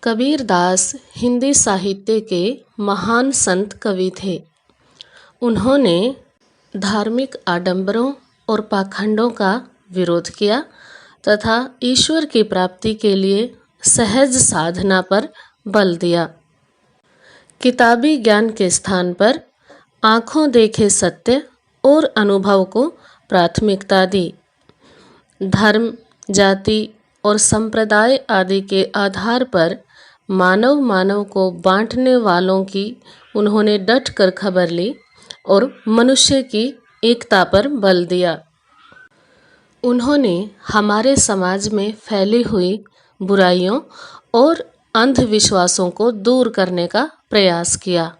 कबीरदास हिंदी साहित्य के महान संत कवि थे। उन्होंने धार्मिक आडंबरों और पाखंडों का विरोध किया तथा ईश्वर की प्राप्ति के लिए सहज साधना पर बल दिया। किताबी ज्ञान के स्थान पर आँखों देखे सत्य और अनुभव को प्राथमिकता दी। धर्म, जाति और संप्रदाय आदि के आधार पर मानव को बांटने वालों की उन्होंने डट कर खबर ली और मनुष्य की एकता पर बल दिया। उन्होंने हमारे समाज में फैली हुई बुराइयों और अंधविश्वासों को दूर करने का प्रयास किया।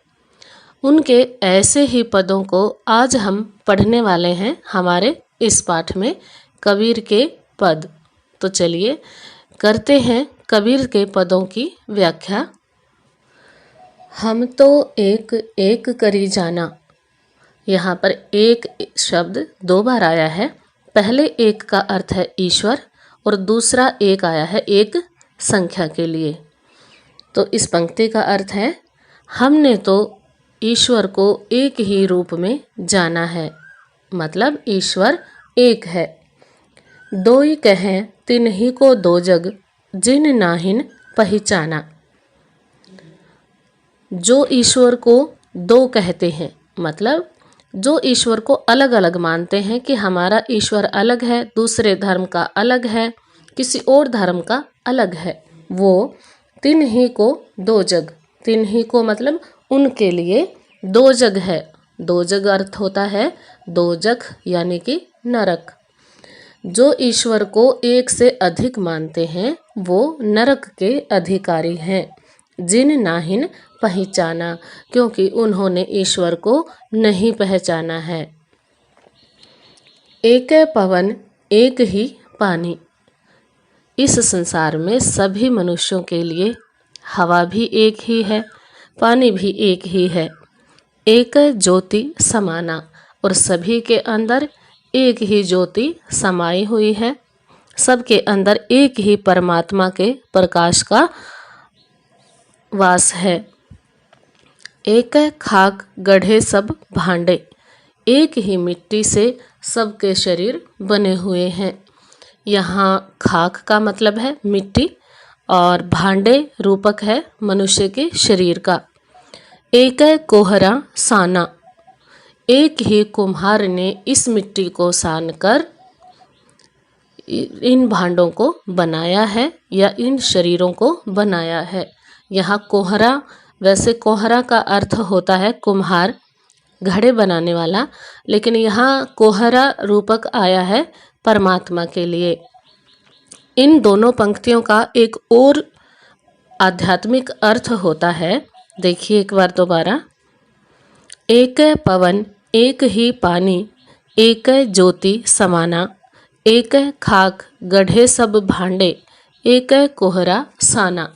उनके ऐसे ही पदों को आज हम पढ़ने वाले हैं हमारे इस पाठ में, कबीर के पद। तो चलिए करते हैं कबीर के पदों की व्याख्या। हम तो एक एक करी जाना। यहाँ पर एक शब्द 2 बार आया है। पहले एक का अर्थ है ईश्वर और दूसरा एक आया है एक संख्या के लिए। तो इस पंक्ति का अर्थ है, हमने तो ईश्वर को एक ही रूप में जाना है, मतलब ईश्वर एक है। दोई कहें तिन्ही को दो जग, जिन नाहिन पहचाना। जो ईश्वर को दो कहते हैं, मतलब जो ईश्वर को अलग अलग मानते हैं कि हमारा ईश्वर अलग है, दूसरे धर्म का अलग है, किसी और धर्म का अलग है, वो तिन्ही को दो जग, तिन्ही को मतलब उनके लिए दो जग है। दो जग अर्थ होता है दोजख यानी कि नरक। जो ईश्वर को एक से अधिक मानते हैं वो नरक के अधिकारी हैं। जिन नाहिन पहचाना, क्योंकि उन्होंने ईश्वर को नहीं पहचाना है। एक पवन एक ही पानी। इस संसार में सभी मनुष्यों के लिए हवा भी एक ही है, पानी भी एक ही है। एक ज्योति समाना, और सभी के अंदर एक ही ज्योति समाई हुई है। सबके अंदर एक ही परमात्मा के प्रकाश का वास है। एक खाक गढ़े सब भांडे। एक ही मिट्टी से सबके शरीर बने हुए हैं। यहाँ खाक का मतलब है मिट्टी और भांडे रूपक है मनुष्य के शरीर का। एक कोहरा साना। एक ही कुम्हार ने इस मिट्टी को सानकर इन भांडों को बनाया है या इन शरीरों को बनाया है। यहाँ कोहरा, वैसे कोहरा का अर्थ होता है कुम्हार, घड़े बनाने वाला, लेकिन यहाँ कोहरा रूपक आया है परमात्मा के लिए। इन दोनों पंक्तियों का एक और आध्यात्मिक अर्थ होता है। देखिए एक बार दोबारा। एक पवन एक ही पानी, एक ज्योति समाना। एक खाक गढ़े सब भांडे, एक कोहरा साना।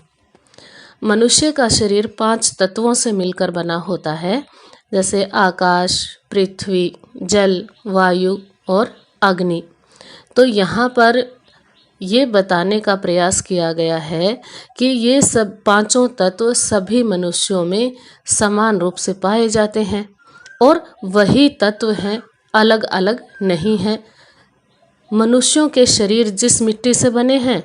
मनुष्य का शरीर 5 तत्वों से मिलकर बना होता है, जैसे आकाश, पृथ्वी, जल, वायु और अग्नि। तो यहाँ पर ये बताने का प्रयास किया गया है कि ये सब 5 तत्व सभी मनुष्यों में समान रूप से पाए जाते हैं और वही तत्व हैं, अलग अलग नहीं हैं। मनुष्यों के शरीर जिस मिट्टी से बने हैं,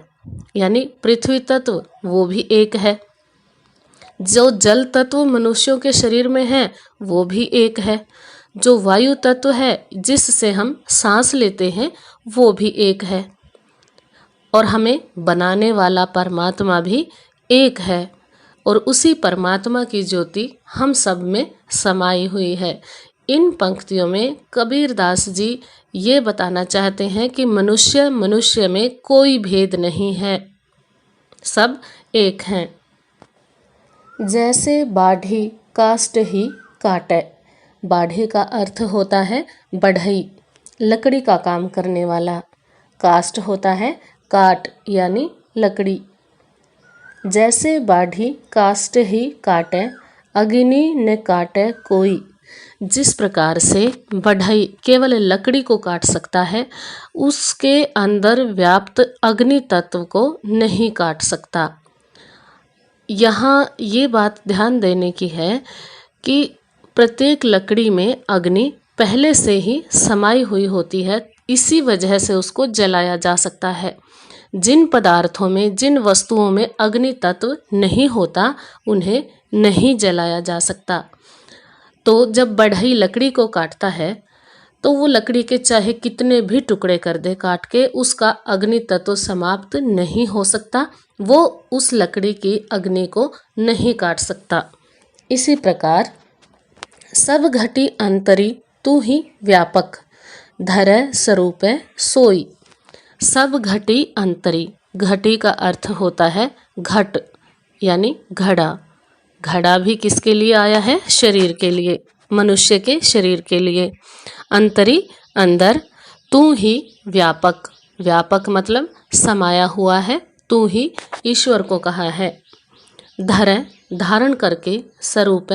यानी पृथ्वी तत्व, वो भी एक है। जो जल तत्व मनुष्यों के शरीर में है वो भी एक है। जो वायु तत्व है जिससे हम सांस लेते हैं वो भी एक है। और हमें बनाने वाला परमात्मा भी एक है और उसी परमात्मा की ज्योति हम सब में समाई हुई है। इन पंक्तियों में कबीरदास जी ये बताना चाहते हैं कि मनुष्य में कोई भेद नहीं है, सब एक हैं। जैसे बाढ़ी काष्ठ ही काटे। बाढ़ी का अर्थ होता है बढ़ई, लकड़ी का काम करने वाला। काष्ठ होता है काट यानी लकड़ी। जैसे बाढ़ी काष्ठ ही काटे, अग्नि न काटे कोई। जिस प्रकार से बढ़ई केवल लकड़ी को काट सकता है, उसके अंदर व्याप्त अग्नि तत्व को नहीं काट सकता। यहाँ ये बात ध्यान देने की है कि प्रत्येक लकड़ी में अग्नि पहले से ही समाई हुई होती है, इसी वजह से उसको जलाया जा सकता है। जिन पदार्थों में, जिन वस्तुओं में अग्नि तत्व नहीं होता, उन्हें नहीं जलाया जा सकता। तो जब बढ़ई लकड़ी को काटता है तो वो लकड़ी के चाहे कितने भी टुकड़े कर दे काट के, उसका अग्नि तत्व समाप्त नहीं हो सकता, वो उस लकड़ी की अग्नि को नहीं काट सकता। इसी प्रकार सब घटी अंतरी तू ही व्यापक, धरय स्वरूपे सोई। सब घटी अंतरी, घटी का अर्थ होता है घट यानी घड़ा। घड़ा भी किसके लिए आया है? शरीर के लिए, मनुष्य के शरीर के लिए। अंतरी अंदर, तू ही व्यापक, व्यापक मतलब समाया हुआ है, तू ही ईश्वर को कहा है। धर धारण करके, स्वरूप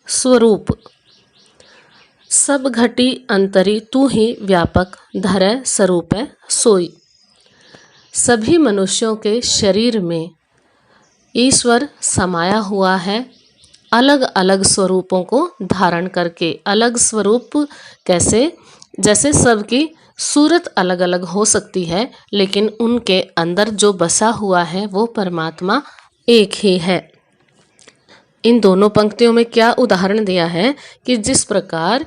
स्वरूप। सब घटी अंतरी तू ही व्यापक, धर स्वरूप सोई। सभी मनुष्यों के शरीर में ईश्वर समाया हुआ है, अलग अलग स्वरूपों को धारण करके। अलग स्वरूप कैसे? जैसे सबकी सूरत अलग अलग हो सकती है, लेकिन उनके अंदर जो बसा हुआ है वो परमात्मा एक ही है। इन दोनों पंक्तियों में क्या उदाहरण दिया है कि जिस प्रकार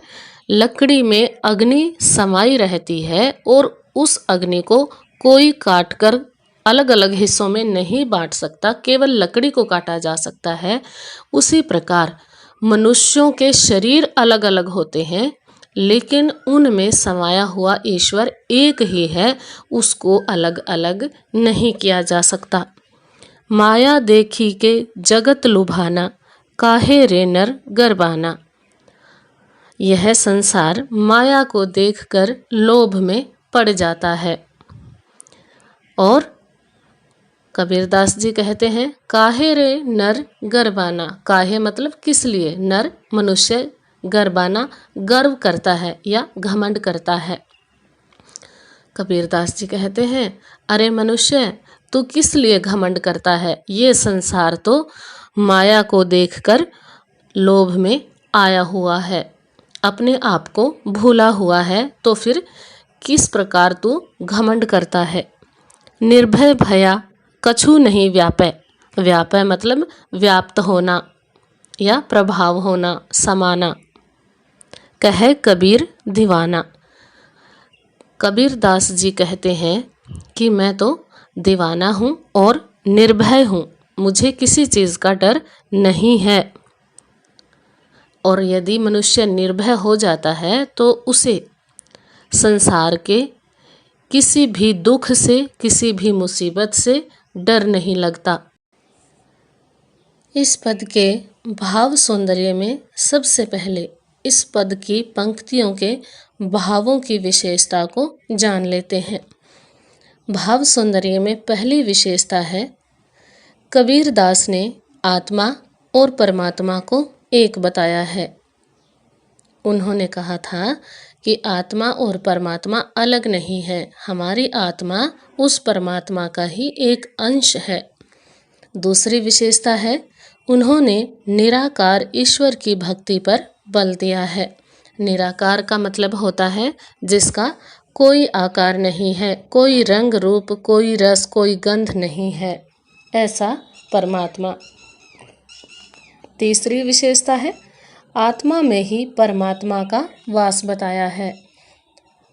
लकड़ी में अग्नि समाई रहती है और उस अग्नि को कोई काटकर अलग अलग हिस्सों में नहीं बांट सकता, केवल लकड़ी को काटा जा सकता है, उसी प्रकार मनुष्यों के शरीर अलग अलग होते हैं, लेकिन उनमें समाया हुआ ईश्वर एक ही है, उसको अलग अलग नहीं किया जा सकता। माया देखी के जगत लुभाना, काहे रे नर गरबाना। यह संसार माया को देखकर लोभ में पड़ जाता है। और कबीरदास जी कहते हैं, काहे रे नर गरबाना। काहे मतलब किस लिए? नर मनुष्य, गरबाना गर्व करता है या घमंड करता है। कबीरदास जी कहते हैं, अरे मनुष्य, तू किस लिए घमंड करता है? ये संसार तो माया को देखकर लोभ में आया हुआ है, अपने आप को भूला हुआ है, तो फिर किस प्रकार तू घमंड करता है? निर्भय भया कछु नहीं व्यापै। व्यापै मतलब व्याप्त होना या प्रभाव होना, समाना। कहे कबीर दीवाना। कबीरदास जी कहते हैं कि मैं तो दीवाना हूँ और निर्भय हूँ, मुझे किसी चीज़ का डर नहीं है। और यदि मनुष्य निर्भय हो जाता है तो उसे संसार के किसी भी दुख से, किसी भी मुसीबत से डर नहीं लगता। इस पद के भाव सौंदर्य में सबसे पहले इस पद की पंक्तियों के भावों की विशेषता को जान लेते हैं। भाव सौंदर्य में पहली विशेषता है, कबीरदास ने आत्मा और परमात्मा को एक बताया है। उन्होंने कहा था कि आत्मा और परमात्मा अलग नहीं है, हमारी आत्मा उस परमात्मा का ही एक अंश है। दूसरी विशेषता है, उन्होंने निराकार ईश्वर की भक्ति पर बल दिया है। निराकार का मतलब होता है जिसका कोई आकार नहीं है, कोई रंग रूप, कोई रस, कोई गंध नहीं है, ऐसा परमात्मा। तीसरी विशेषता है, आत्मा में ही परमात्मा का वास बताया है।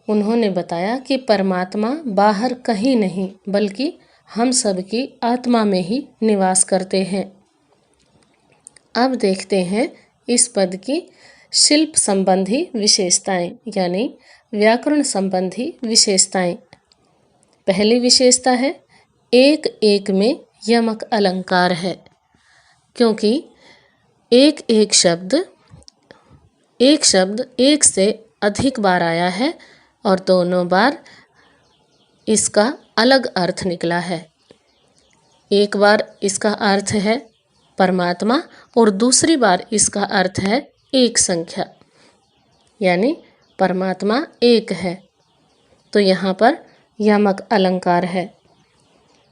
उन्होंने बताया कि परमात्मा बाहर कहीं नहीं, बल्कि हम सब की आत्मा में ही निवास करते हैं। अब देखते हैं इस पद की शिल्प संबंधी विशेषताएं, यानी व्याकरण संबंधी विशेषताएं। पहली विशेषता है, एक एक में यमक अलंकार है, क्योंकि एक शब्द एक से अधिक बार आया है और दोनों बार इसका अलग अर्थ निकला है। एक बार इसका अर्थ है परमात्मा और दूसरी बार इसका अर्थ है एक संख्या, यानी परमात्मा एक है, तो यहाँ पर यमक अलंकार है।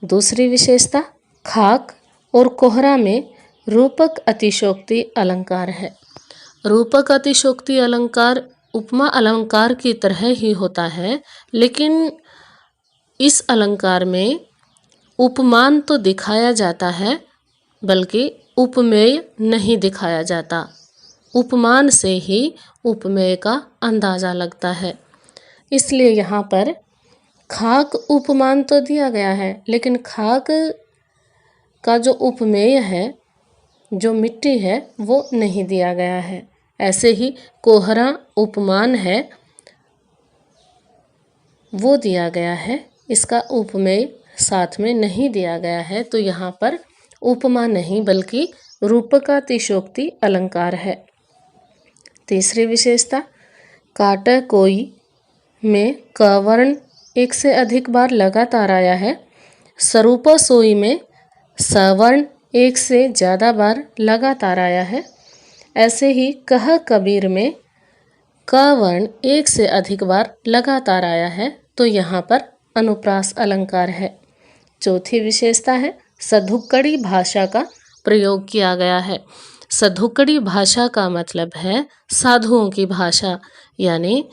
दूसरी विशेषता, खाक और कोहरा में रूपक अतिशयोक्ति अलंकार है। रूपक अतिशयोक्ति अलंकार उपमा अलंकार की तरह ही होता है, लेकिन इस अलंकार में उपमान तो दिखाया जाता है बल्कि उपमेय नहीं दिखाया जाता। उपमान से ही उपमेय का अंदाज़ा लगता है। इसलिए यहाँ पर खाक उपमान तो दिया गया है, लेकिन खाक का जो उपमेय है, जो मिट्टी है, वो नहीं दिया गया है। ऐसे ही कोहरा उपमान है, वो दिया गया है, इसका उपमेय साथ में नहीं दिया गया है। तो यहाँ पर उपमा नहीं बल्कि रूपकातिशयोक्ति अलंकार है। तीसरी विशेषता, काट कोई में क वर्ण एक से अधिक बार लगातार आया है। सरूपा सोई में सवर्ण एक से ज़्यादा बार लगातार आया है। ऐसे ही कह कबीर में क वर्ण एक से अधिक बार लगातार आया है। तो यहाँ पर अनुप्रास अलंकार है। चौथी विशेषता है, सधुक्कड़ी भाषा का प्रयोग किया गया है। सधुक्कड़ी भाषा का मतलब है साधुओं की भाषा, यानी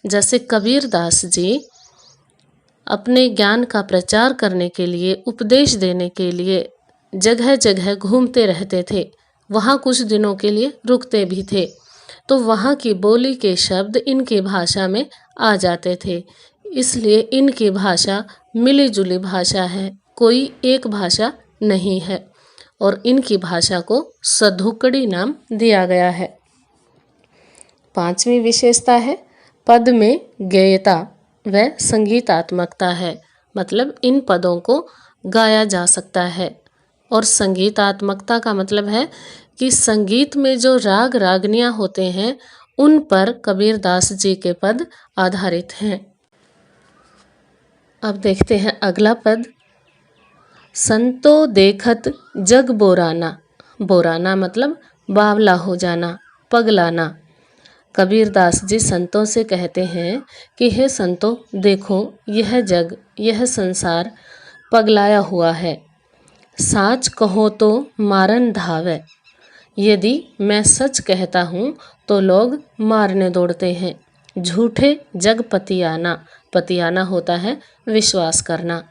जैसे कबीरदास जी अपने ज्ञान का प्रचार करने के लिए, उपदेश देने के लिए जगह जगह घूमते रहते थे, वहाँ कुछ दिनों के लिए रुकते भी थे, तो वहाँ की बोली के शब्द इनकी भाषा में आ जाते थे। इसलिए इनकी भाषा मिली जुली भाषा है, कोई एक भाषा नहीं है, और इनकी भाषा को सधुक्कड़ी नाम दिया गया है। पांचवी विशेषता है, पद में गेयता व संगीतात्मकता है। मतलब इन पदों को गाया जा सकता है। और संगीतात्मकता का मतलब है कि संगीत में जो राग रागनियाँ होते हैं, उन पर कबीरदास जी के पद आधारित हैं। अब देखते हैं अगला पद, संतो देखत जग बोराना। बोराना मतलब बावला हो जाना, पगलाना। कबीरदास जी संतों से कहते हैं कि हे संतों, देखो यह जग, यह संसार पगलाया हुआ है। साच कहो तो मारन धावे। यदि मैं सच कहता हूँ तो लोग मारने दौड़ते हैं। झूठे जग पतियाना। पतियाना होता है विश्वास करना,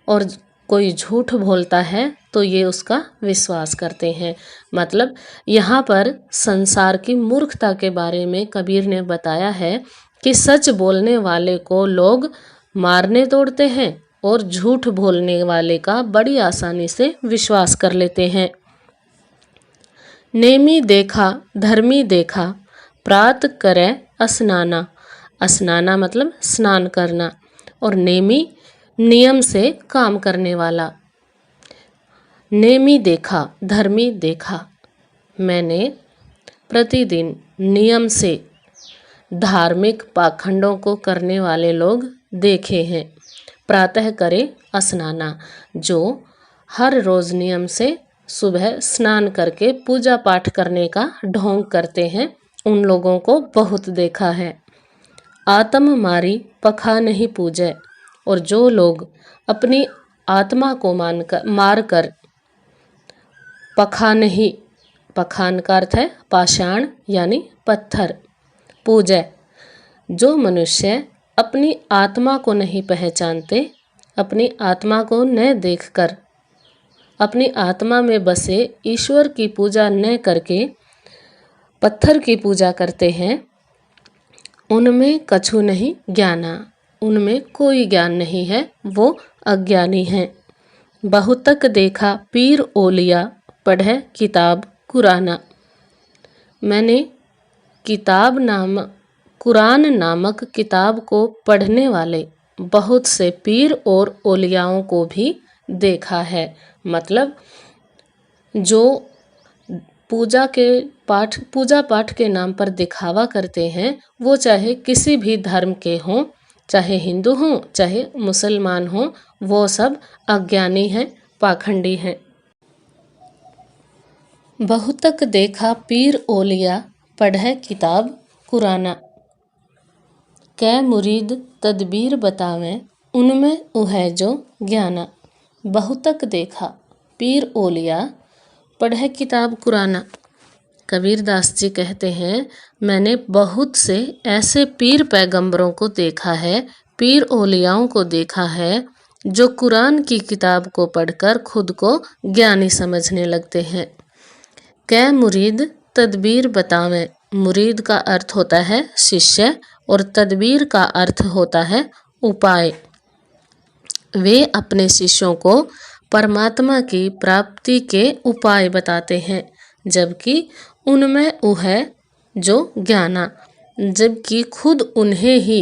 और कोई झूठ बोलता है तो ये उसका विश्वास करते हैं। मतलब यहाँ पर संसार की मूर्खता के बारे में कबीर ने बताया है कि सच बोलने वाले को लोग मारने दौड़ते हैं और झूठ बोलने वाले का बड़ी आसानी से विश्वास कर लेते हैं। नेमी देखा धर्मी देखा, प्रात करे स्नाना। स्नाना मतलब स्नान करना, और नेमी नियम से काम करने वाला। नेमी देखा धर्मी देखा, मैंने प्रतिदिन नियम से धार्मिक पाखंडों को करने वाले लोग देखे हैं। प्रातः करे स्नाना, जो हर रोज़ नियम से सुबह स्नान करके पूजा पाठ करने का ढोंग करते हैं, उन लोगों को बहुत देखा है। आत्म मारी पखा नहीं पूजे, और जो लोग अपनी आत्मा को मार कर पखा नहीं, पखान का अर्थ है पाषाण यानी पत्थर, पूजे। जो मनुष्य अपनी आत्मा को नहीं पहचानते, अपनी आत्मा को न देखकर अपनी आत्मा में बसे ईश्वर की पूजा न करके पत्थर की पूजा करते हैं, उनमें कछु नहीं ज्ञाना। उनमें कोई ज्ञान नहीं है, वो अज्ञानी हैं। बहुतक देखा पीर ओलिया, पढ़े किताब कुराना। मैंने कुरान नामक किताब को पढ़ने वाले बहुत से पीर और ओलियाओं को भी देखा है। मतलब जो पूजा पाठ के नाम पर दिखावा करते हैं, वो चाहे किसी भी धर्म के हों, चाहे हिंदू हों चाहे मुसलमान हों, वो सब अज्ञानी हैं, पाखंडी हैं। बहुतक देखा पीर ओलिया, पढ़े किताब कुराना। कै मुरीद तदबीर बतावें, उनमें उह जो ज्ञाना। बहुतक देखा पीर ओलिया पढ़े किताब कुराना। कबीरदास जी कहते हैं, मैंने बहुत से ऐसे पीर पैगंबरों को देखा है, पीर औलियाओं को देखा है, जो कुरान की किताब को पढ़कर खुद को ज्ञानी समझने लगते हैं। कै मुरीद तदबीर बतावें। मुरीद का अर्थ होता है शिष्य और तदबीर का अर्थ होता है उपाय। वे अपने शिष्यों को परमात्मा की प्राप्ति के उपाय बताते हैं, जबकि उनमें वो है जो ज्ञाना, जबकि खुद उन्हें ही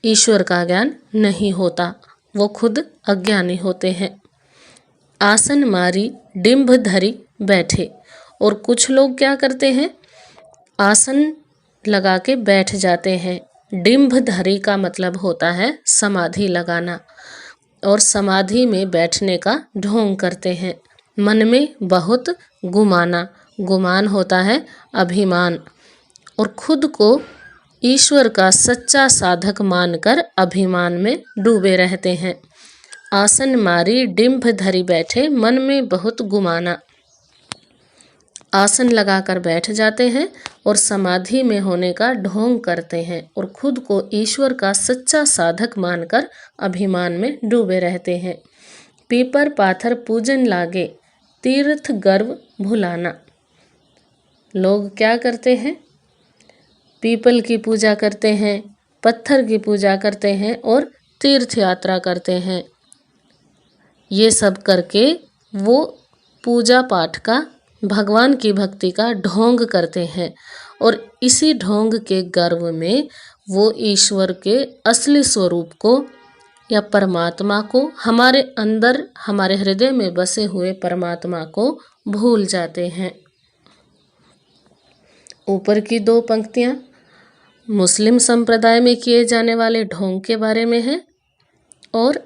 ईश्वर का ज्ञान नहीं होता, वो खुद अज्ञानी होते हैं। आसन मारी डिंभ धरी बैठे। और कुछ लोग क्या करते हैं, आसन लगा के बैठ जाते हैं। डिंभ धरी का मतलब होता है समाधि लगाना, और समाधि में बैठने का ढोंग करते हैं। मन में बहुत गुमाना, गुमान होता है अभिमान, और खुद को ईश्वर का सच्चा साधक मानकर अभिमान में डूबे रहते हैं। आसन मारी डिंभ धरी बैठे, मन में बहुत गुमाना। आसन लगाकर बैठ जाते हैं और समाधि में होने का ढोंग करते हैं, और खुद को ईश्वर का सच्चा साधक मानकर अभिमान में डूबे रहते हैं। पीपर पाथर पूजन लागे, तीर्थ गर्व भुलाना। लोग क्या करते हैं, पीपल की पूजा करते हैं, पत्थर की पूजा करते हैं और तीर्थ यात्रा करते हैं। ये सब करके वो पूजा पाठ का, भगवान की भक्ति का ढोंग करते हैं, और इसी ढोंग के गर्व में वो ईश्वर के असली स्वरूप को या परमात्मा को, हमारे अंदर हमारे हृदय में बसे हुए परमात्मा को भूल जाते हैं। ऊपर की दो पंक्तियाँ मुस्लिम संप्रदाय में किए जाने वाले ढोंग के बारे में हैं, और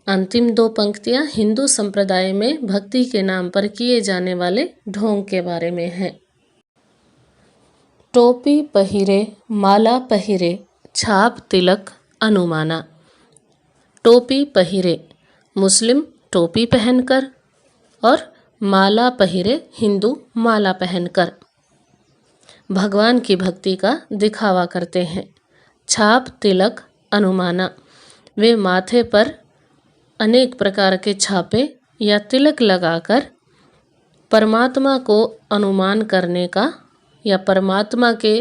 अंतिम दो पंक्तियाँ हिंदू संप्रदाय में भक्ति के नाम पर किए जाने वाले ढोंग के बारे में हैं। टोपी पहिरे माला पहिरे, छाप तिलक अनुमाना। टोपी पहिरे मुस्लिम टोपी पहनकर, और माला पहिरे हिंदू माला पहनकर भगवान की भक्ति का दिखावा करते हैं। छाप तिलक अनुमाना, वे माथे पर अनेक प्रकार के छापे या तिलक लगाकर परमात्मा को अनुमान करने का या परमात्मा के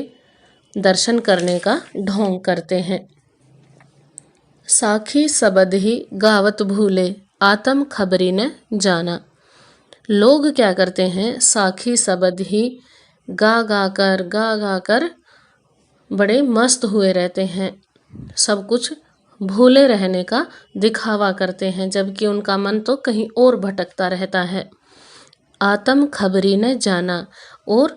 दर्शन करने का ढोंग करते हैं। साखी सबद ही गावत भूले, आत्म खबरी ने जाना। लोग क्या करते हैं, साखी सबद ही गा कर बड़े मस्त हुए रहते हैं, सब कुछ भूले रहने का दिखावा करते हैं, जबकि उनका मन तो कहीं और भटकता रहता है। आत्म खबरी ने जाना, और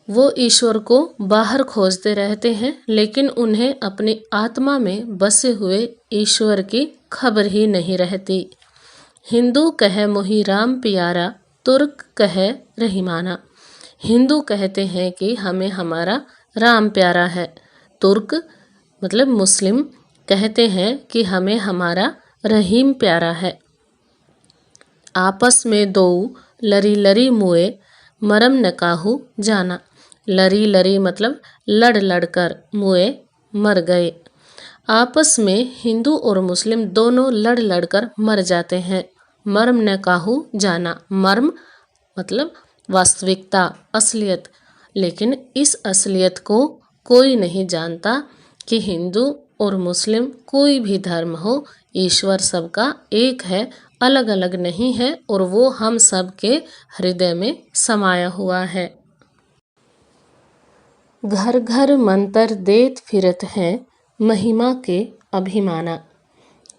वो ईश्वर को बाहर खोजते रहते हैं, लेकिन उन्हें अपनी आत्मा में बसे हुए ईश्वर की खबर ही नहीं रहती। हिंदू कहे मोहि राम प्यारा, तुर्क कहे रहीमाना। हिंदू कहते हैं कि हमें हमारा राम प्यारा है, तुर्क मतलब मुस्लिम कहते हैं कि हमें हमारा रहीम प्यारा है। आपस में दो लरी लरी मुए, मरम न काहू जाना। लरी लरी मतलब लड़ लड़ कर, मुए मर गए। आपस में हिंदू और मुस्लिम दोनों लड़ लड़ कर मर जाते हैं। मर्म न काहू जाना, मर्म मतलब वास्तविकता, असलियत, लेकिन इस असलियत को कोई नहीं जानता कि हिंदू और मुस्लिम कोई भी धर्म हो, ईश्वर सबका एक है, अलग अलग नहीं है, और वो हम सब के हृदय में समाया हुआ है। घर घर मंत्र देत फिरत हैं, महिमा के अभिमाना।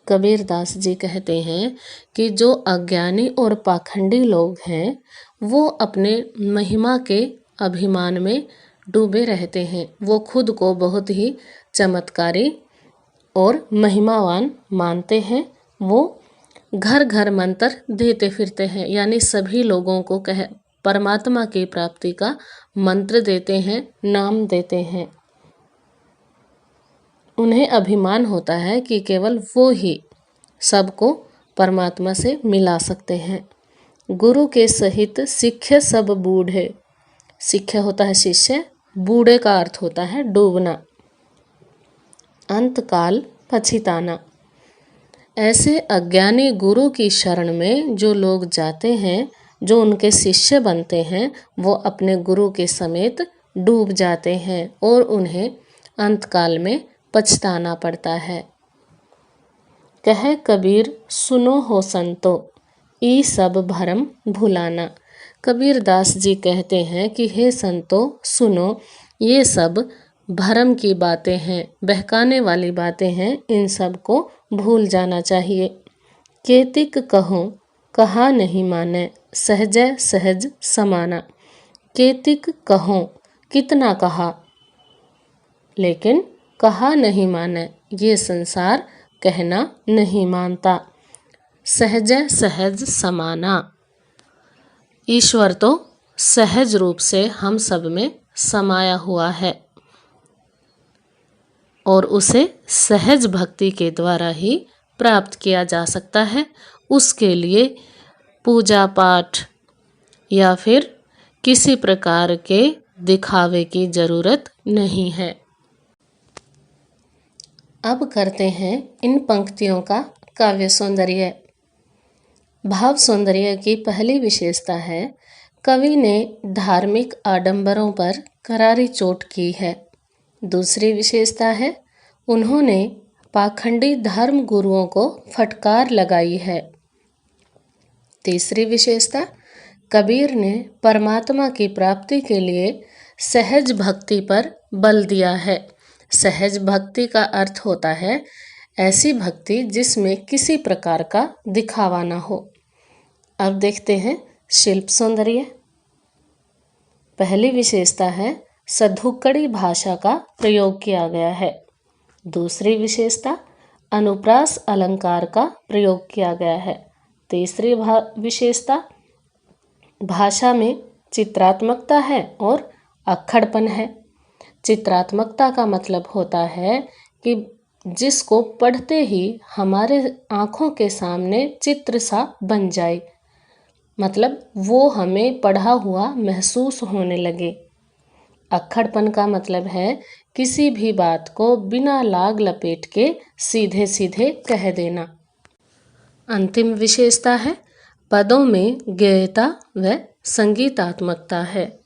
कबीरदास जी कहते हैं कि जो अज्ञानी और पाखंडी लोग हैं, वो अपने महिमा के अभिमान में डूबे रहते हैं। वो खुद को बहुत ही चमत्कारी और महिमावान मानते हैं। वो घर घर मंत्र देते फिरते हैं, यानी सभी लोगों को परमात्मा की प्राप्ति का मंत्र देते हैं, नाम देते हैं। उन्हें अभिमान होता है कि केवल वो ही सबको परमात्मा से मिला सकते हैं। गुरु के सहित शिष्य सब बूढ़े। शिष्य होता है शिष्य, बूढ़े का अर्थ होता है डूबना। अंतकाल पछिताना। ऐसे अज्ञानी गुरु की शरण में जो लोग जाते हैं, जो उनके शिष्य बनते हैं, वो अपने गुरु के समेत डूब जाते हैं और उन्हें अंतकाल में पछताना पड़ता है। कहे कबीर सुनो हो संतो, ई सब भरम भुलाना। कबीर दास जी कहते हैं कि हे संतो सुनो, ये सब भरम की बातें हैं, बहकाने वाली बातें हैं, इन सब को भूल जाना चाहिए। केतिक कहो कहा नहीं माने, सहजय सहज समाना। केतिक कहो, कितना कहा, लेकिन कहा नहीं माने, ये संसार कहना नहीं मानता। सहजय सहज समाना। ईश्वर तो सहज रूप से हम सब में समाया हुआ है और उसे सहज भक्ति के द्वारा ही प्राप्त किया जा सकता है। उसके लिए पूजा पाठ या फिर किसी प्रकार के दिखावे की जरूरत नहीं है। अब करते हैं इन पंक्तियों का काव्य सौंदर्य। भाव सौंदर्य की पहली विशेषता है, कवि ने धार्मिक आडंबरों पर करारी चोट की है। दूसरी विशेषता है, उन्होंने पाखंडी धर्म गुरुओं को फटकार लगाई है। तीसरी विशेषता, कबीर ने परमात्मा की प्राप्ति के लिए सहज भक्ति पर बल दिया है। सहज भक्ति का अर्थ होता है ऐसी भक्ति जिसमें किसी प्रकार का दिखावा ना हो। अब देखते हैं शिल्प सौंदर्य। पहली विशेषता है, सधुक्कड़ी भाषा का प्रयोग किया गया है। दूसरी विशेषता, अनुप्रास अलंकार का प्रयोग किया गया है। तीसरी विशेषता, भाषा में चित्रात्मकता है और अक्खड़पन है। चित्रात्मकता का मतलब होता है कि जिसको पढ़ते ही हमारे आँखों के सामने चित्र सा बन जाए, मतलब वो हमें पढ़ा हुआ महसूस होने लगे। अक्खड़पन का मतलब है किसी भी बात को बिना लाग लपेट के सीधे सीधे कह देना। अंतिम विशेषता है, पदों में गेयता व संगीतात्मकता है।